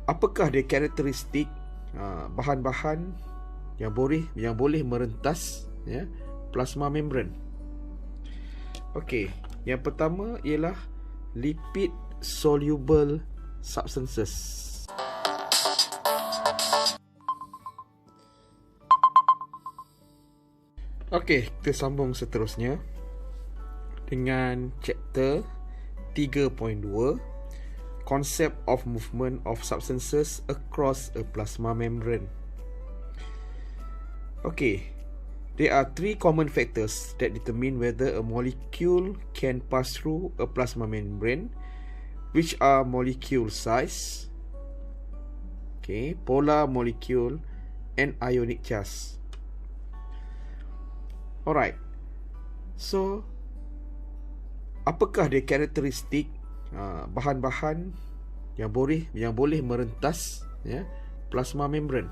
apakah dia karakteristik bahan-bahan yang boleh merentas plasma membran? Okey, yang pertama ialah lipid soluble substances. Okey, kita sambung seterusnya dengan chapter 3.2, Concept of movement of substances across a plasma membrane. Okay, there are three common factors that determine whether a molecule can pass through a plasma membrane, which are molecule size, polar molecule, and ionic charge. Alright, so apakah dia karakteristik bahan-bahan yang boleh merentas plasma membran?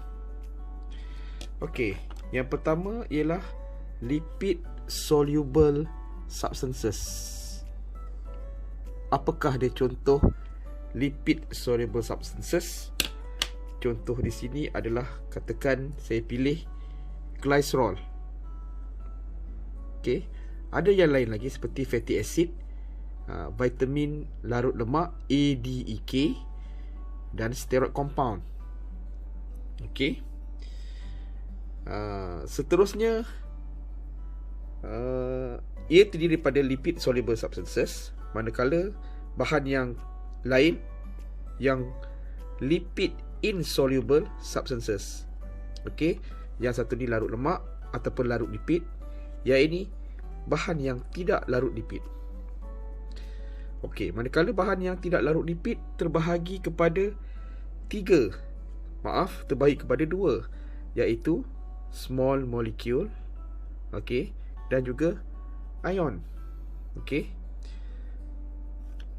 Okey, yang pertama ialah lipid soluble substances. Apakah dia contoh lipid soluble substances? Contoh di sini adalah, katakan saya pilih glycerol. Okey, ada yang lain lagi seperti fatty acid, vitamin larut lemak ADEK, dan steroid compound. Okey. Seterusnya, ia terdiri daripada lipid soluble substances, manakala bahan yang lain yang lipid insoluble substances. Okey, yang satu ni larut lemak ataupun larut lipid, yang ini bahan yang tidak larut lipid. Okey, manakala bahan yang tidak larut lipid terbahagi kepada dua, iaitu small molecule, dan juga ion.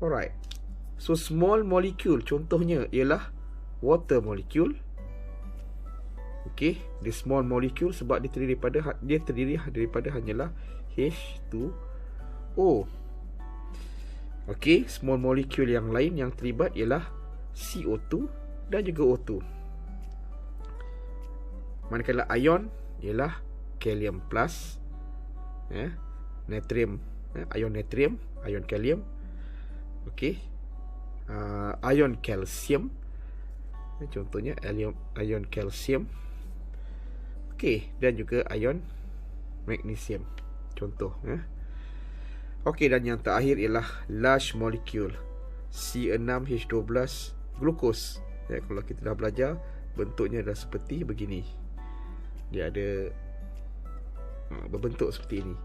Alright. So small molecule contohnya ialah water molecule. Dia small molecule sebab dia terdiri daripada hanyalah H2O. Small molecule yang lain yang terlibat ialah CO2 dan juga O2. Manakala ion ialah kalium plus, natrium, ion natrium, ion kalium, ion kalsium, contohnya ion kalsium, dan juga ion magnesium, contoh. Dan yang terakhir ialah large molecule, C6H12 glucose. Kalau kita dah belajar, bentuknya adalah seperti begini. Dia ada berbentuk seperti ini.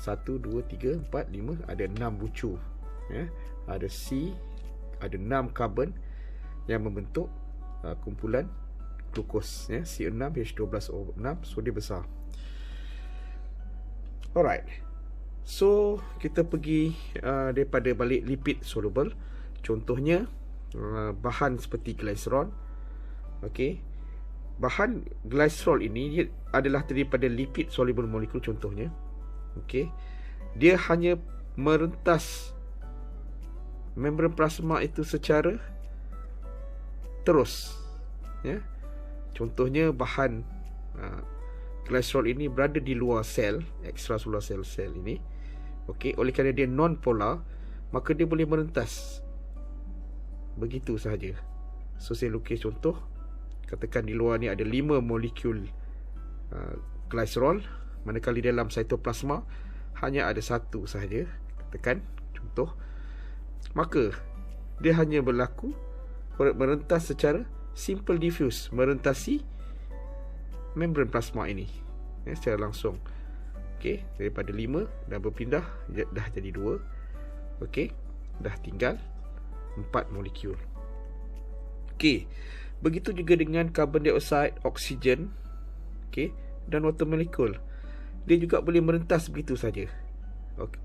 1, 2, 3, 4, 5, ada 6 bucu. Ada C, ada 6 karbon yang membentuk kumpulan glukos, C6H12O6, so dia besar. Alright. So kita pergi daripada balik lipid soluble. Contohnya bahan seperti glycerol. Bahan glycerol ini dia adalah daripada lipid soluble molekul contohnya. Dia hanya merentas membran plasma itu secara terus. Contohnya bahan glycerol ini berada di luar sel, extracellular sel ini. Oleh kerana dia non-polar, maka dia boleh merentas begitu sahaja. So saya lukis contoh. Katakan di luar ni ada 5 molekul glycerol, manakala di dalam cytoplasma hanya ada 1 sahaja. Katakan contoh. Maka dia hanya berlaku merentas secara simple diffuse, merentasi membran plasma ini secara langsung. Daripada 5 dah berpindah dah jadi 2. Dah tinggal 4 molekul. Begitu juga dengan carbon dioxide, oksigen, dan water molecule. Dia juga boleh merentas begitu saja.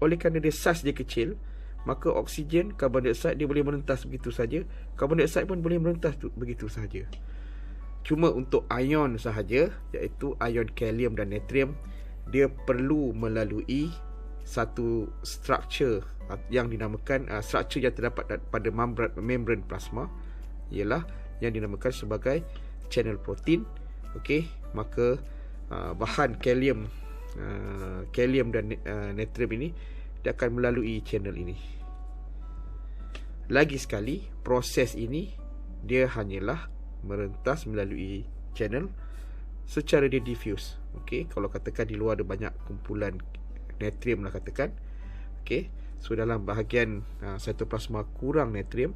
Oleh kerana dia saiz dia kecil, maka oksigen, carbon dioxide dia boleh merentas begitu saja. Carbon dioxide pun boleh merentas begitu saja. Cuma untuk ion sahaja, iaitu ion kalium dan natrium, dia perlu melalui satu structure yang dinamakan structure yang terdapat pada membran plasma, ialah yang dinamakan sebagai channel protein. Okey, maka bahan kalium dan natrium ini dia akan melalui channel ini. Lagi sekali, proses ini dia hanyalah merentas melalui channel secara dia diffuse. Okey, kalau katakan di luar ada banyak kumpulan natrium lah katakan. Okey, so dalam bahagian cytoplasma kurang natrium,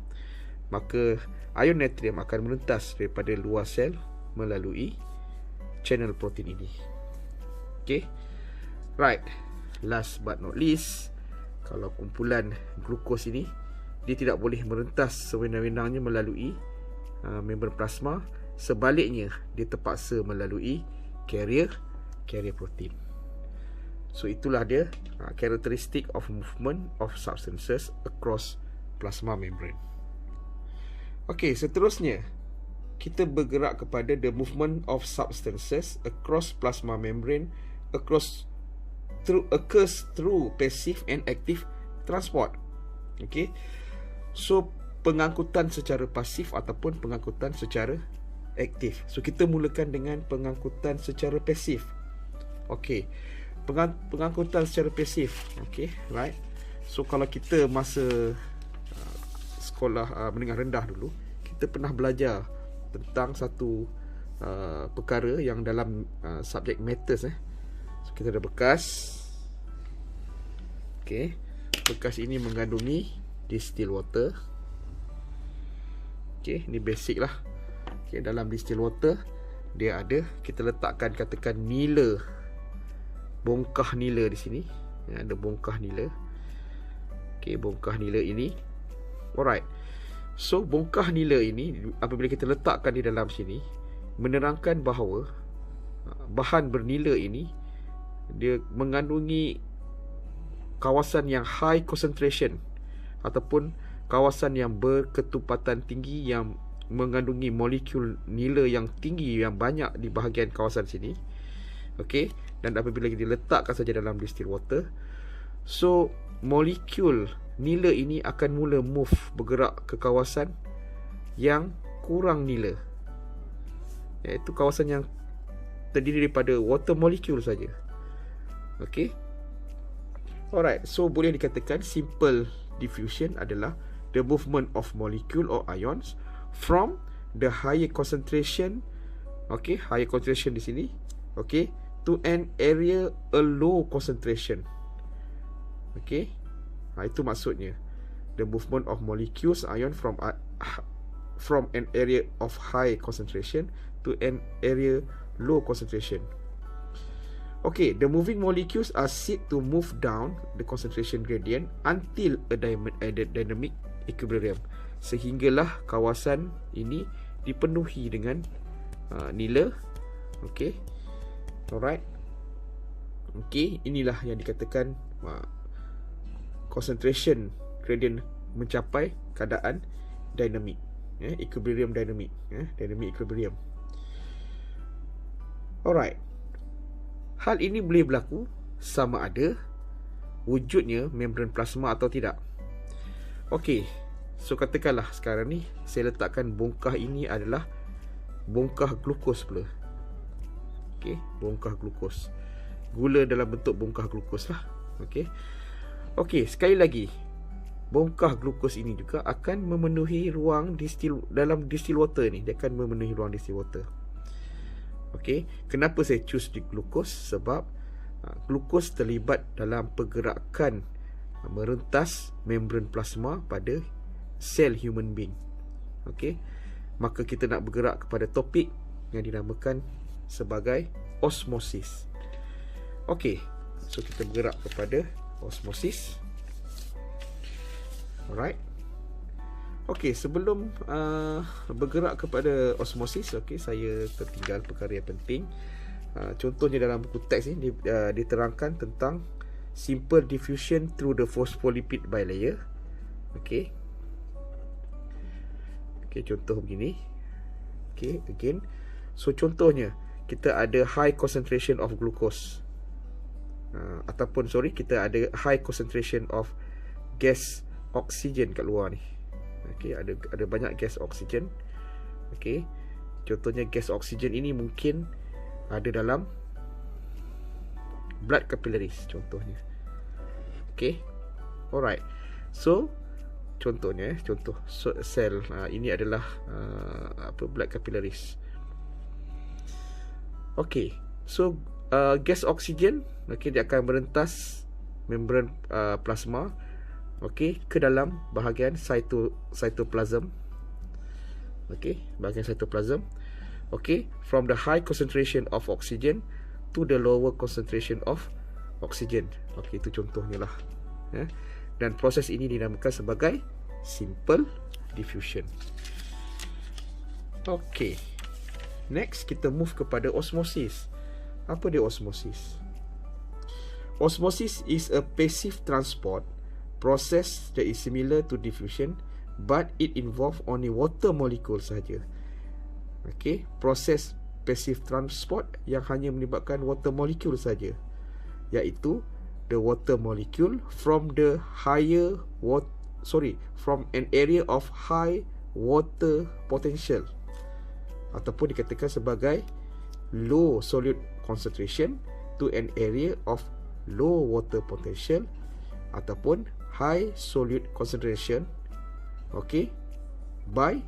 maka ion natrium akan merentas daripada luar sel melalui channel protein ini. Okey. Right. Last but not least, kalau kumpulan glukos ini dia tidak boleh merentas sewenang-wenangnya melalui membran plasma, sebaliknya dia terpaksa melalui carrier protein. So itulah dia characteristic of movement of substances across plasma membrane. Okey, seterusnya kita bergerak kepada the movement of substances across plasma membrane occurs through passive and active transport. Okey. So pengangkutan secara pasif ataupun pengangkutan secara aktif. So kita mulakan dengan pengangkutan secara pasif. Okey. Pengangkutan secara pasif. Okey, right. So kalau kita masa sekolah menengah rendah dulu, kita pernah belajar tentang satu perkara yang dalam subjek matters. So kita ada bekas. Okey, bekas ini mengandungi distilled water. Okey, ini basic lah. Okey, dalam distilled water dia ada, kita letakkan katakan nila, bongkah nila di sini. Ya, ada bongkah nila. Okey, bongkah nila ini. Alright. So bongkah nila ini apabila kita letakkan di dalam sini, menerangkan bahawa bahan bernila ini dia mengandungi kawasan yang high concentration ataupun kawasan yang berketupatan tinggi yang mengandungi molekul nila yang tinggi, yang banyak di bahagian kawasan sini. Okey, dan apabila diletakkan saja dalam distilled water, so molekul nila ini akan mula move, bergerak ke kawasan yang kurang nila, iaitu kawasan yang terdiri daripada water molecule saja. Okey. Alright, so boleh dikatakan simple diffusion adalah the movement of molecule or ions from the higher concentration, okay, higher concentration di sini, okay, to an area a low concentration. Okay, itu maksudnya the movement of molecules ion from an area of high concentration to an area low concentration. Okay, the moving molecules are said to move down the concentration gradient until a dynamic equilibrium, sehinggalah kawasan ini dipenuhi dengan nila. Okay, alright. Okay, inilah yang dikatakan concentration gradient mencapai keadaan dynamic, equilibrium dynamic, dynamic equilibrium. Alright. Hal ini boleh berlaku sama ada wujudnya membran plasma atau tidak. Okey, so katakanlah sekarang ni saya letakkan bongkah ini adalah bongkah glukos pula. Okey, bongkah glukos. Gula dalam bentuk bongkah glukos lah. Okey. Okey, sekali lagi, bongkah glukos ini juga akan memenuhi ruang dalam distill water ni. Dia akan memenuhi ruang distill water. Okey, kenapa saya choose di glukos? Sebab glukos terlibat dalam pergerakan merentas membran plasma pada sel human being. Okey, maka kita nak bergerak kepada topik yang dinamakan sebagai osmosis. Okey, so kita bergerak kepada osmosis. Alright. Okey, sebelum bergerak kepada osmosis, okey, saya tertinggal perkara yang penting. Contohnya dalam buku teks ni diterangkan tentang simple diffusion through the phospholipid bilayer. Okey. Okey, contoh begini. Okey, again. So contohnya kita ada high concentration of glucose. Ataupun kita ada high concentration of gas oksigen kat luar ni. Okey, ada banyak gas oksigen. Okey. Contohnya gas oksigen ini mungkin ada dalam blood capillaries contohnya. Okey. Alright. So contohnya, contoh sel ini adalah blood capillaries. Okey. So gas oksigen, okey, dia akan merentas membran plasma, okey, ke dalam bahagian cytoplasm. Okey, bahagian cytoplasm. Okey, from the high concentration of oxygen to the lower concentration of oxygen. Okey, itu contohnya lah. Dan proses ini dinamakan sebagai simple diffusion. Okey. Next, kita move kepada osmosis. Apa dia osmosis? Osmosis is a passive transport process that is similar to diffusion, but it involve only water molecule sahaja. Okey, proses passive transport yang hanya melibatkan water molecule saja, iaitu the water molecule from an area of high water potential, ataupun dikatakan sebagai low solute concentration to an area of low water potential, ataupun high solute concentration, okay, by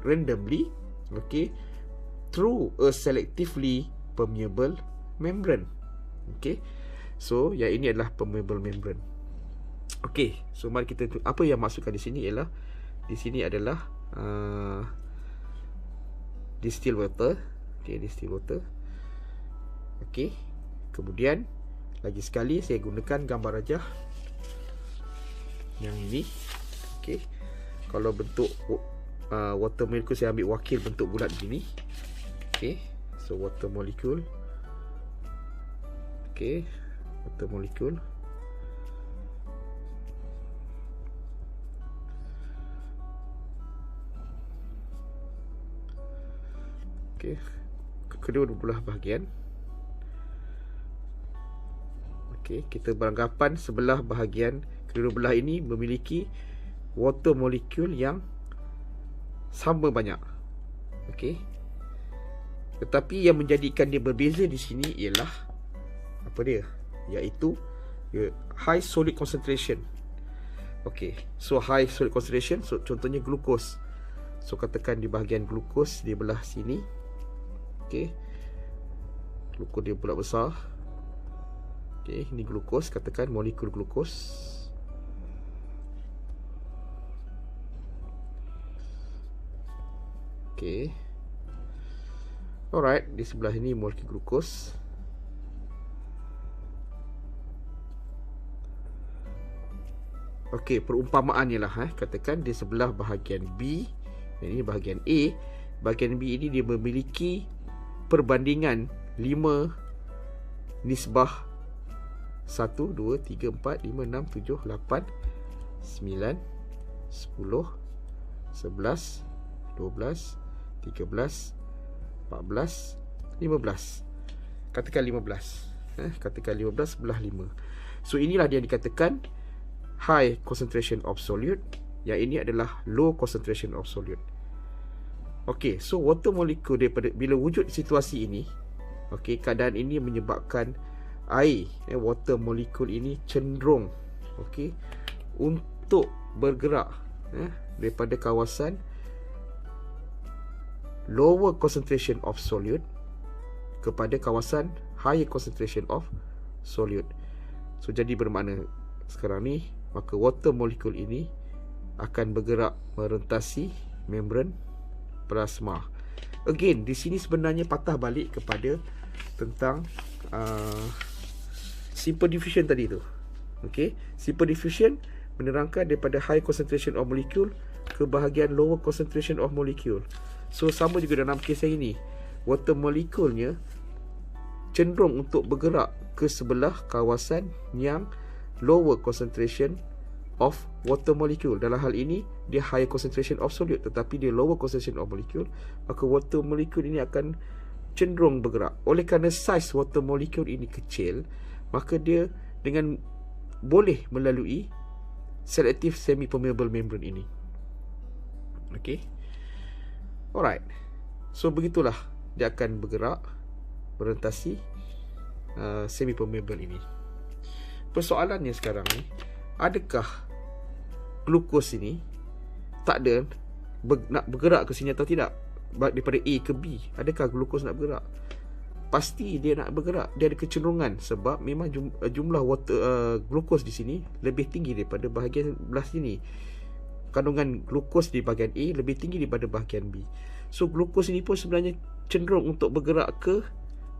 randomly, okay, through a selectively permeable membrane. Okay, so yang ini adalah permeable membrane. Okay, so mari kita apa yang masukkan di sini ialah, di sini adalah distilled water. Okay, distilled water. Okay, kemudian lagi sekali saya gunakan gambar rajah yang ini. Okay, kalau bentuk water molecule saya ambil wakil bentuk bulat begini. Okay, so water molecule. Okay, water molecule. Okay, kedua belah bahagian. Okay, kita beranggapan sebelah bahagian kedua belah ini memiliki water molecule yang sama banyak. Okay, tetapi yang menjadikan dia berbeza di sini ialah apa dia? Iaitu high solute concentration. Okay, so high solute concentration, so contohnya glukos. So katakan di bahagian glukos di belah sini. Okay, glukos dia pula besar. Okay, ini glukos, katakan molekul glukos. Okay, alright, di sebelah ini molekul glukos. Okey, perumpamaannya lah, katakan di sebelah bahagian B, ini bahagian A. Bahagian B ini dia memiliki perbandingan 5 nisbah 1, 2, 3, 4, 5, 6, 7, 8, 9, 10, 11, 12, 13, 14, 15. Katakan 15. Katakan 15 sebelah 5. So inilah dia dikatakan high concentration of solute. Yang ini adalah low concentration of solute. Okey, so water molecule daripada bila wujud situasi ini, okey, keadaan ini menyebabkan air, water molecule ini cenderung, okey, untuk bergerak daripada kawasan lower concentration of solute kepada kawasan higher concentration of solute. So jadi bermakna sekarang ni, maka water molecule ini akan bergerak merentasi membran plasma. Again, di sini sebenarnya patah balik kepada tentang simple diffusion tadi tu. Okey, simple diffusion menerangkan daripada high concentration of molecule ke bahagian lower concentration of molecule. So sama juga dalam kes yang ini, water molecule-nya cenderung untuk bergerak ke sebelah kawasan yang lower concentration of water molecule. Dalam hal ini dia higher concentration of solute, tetapi dia lower concentration of molecule, maka water molecule ini akan cenderung bergerak. Oleh kerana size water molecule ini kecil, maka dia dengan boleh melalui selective semi permeable membrane ini. Okey. Alright. So begitulah dia akan bergerak berorientasi semi permeable ini. Persoalannya sekarang ni, adakah glukos ini tak ada nak bergerak ke sini atau tidak? Daripada A ke B, adakah glukos nak bergerak? Pasti dia nak bergerak. Dia ada kecenderungan sebab memang jumlah glukos di sini lebih tinggi daripada bahagian belah sini. Kandungan glukos di bahagian A lebih tinggi daripada bahagian B. So glukos ini pun sebenarnya cenderung untuk bergerak ke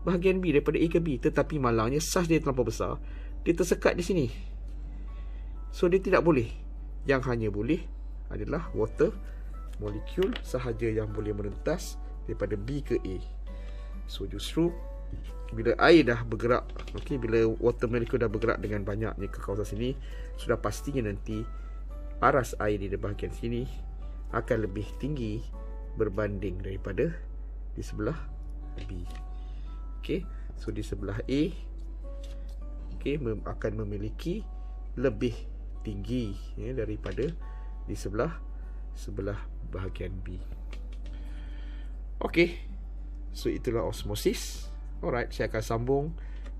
bahagian B daripada A ke B. Tetapi malangnya saiz dia terlampau besar, dia tersekat di sini. So dia tidak boleh. Yang hanya boleh adalah water molekul sahaja yang boleh merentas daripada B ke A. So justru bila air dah bergerak, okey, bila water molecule dah bergerak dengan banyaknya ke kawasan sini, sudah pastinya nanti aras air di bahagian sini akan lebih tinggi berbanding daripada di sebelah B. Okey, so di sebelah A, okey, akan memiliki lebih tinggi daripada di sebelah bahagian B. Okey, so itulah osmosis. Alright, saya akan sambung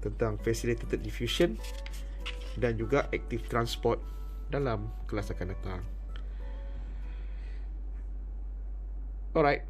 tentang facilitated diffusion dan juga active transport dalam kelas akan datang. Alright.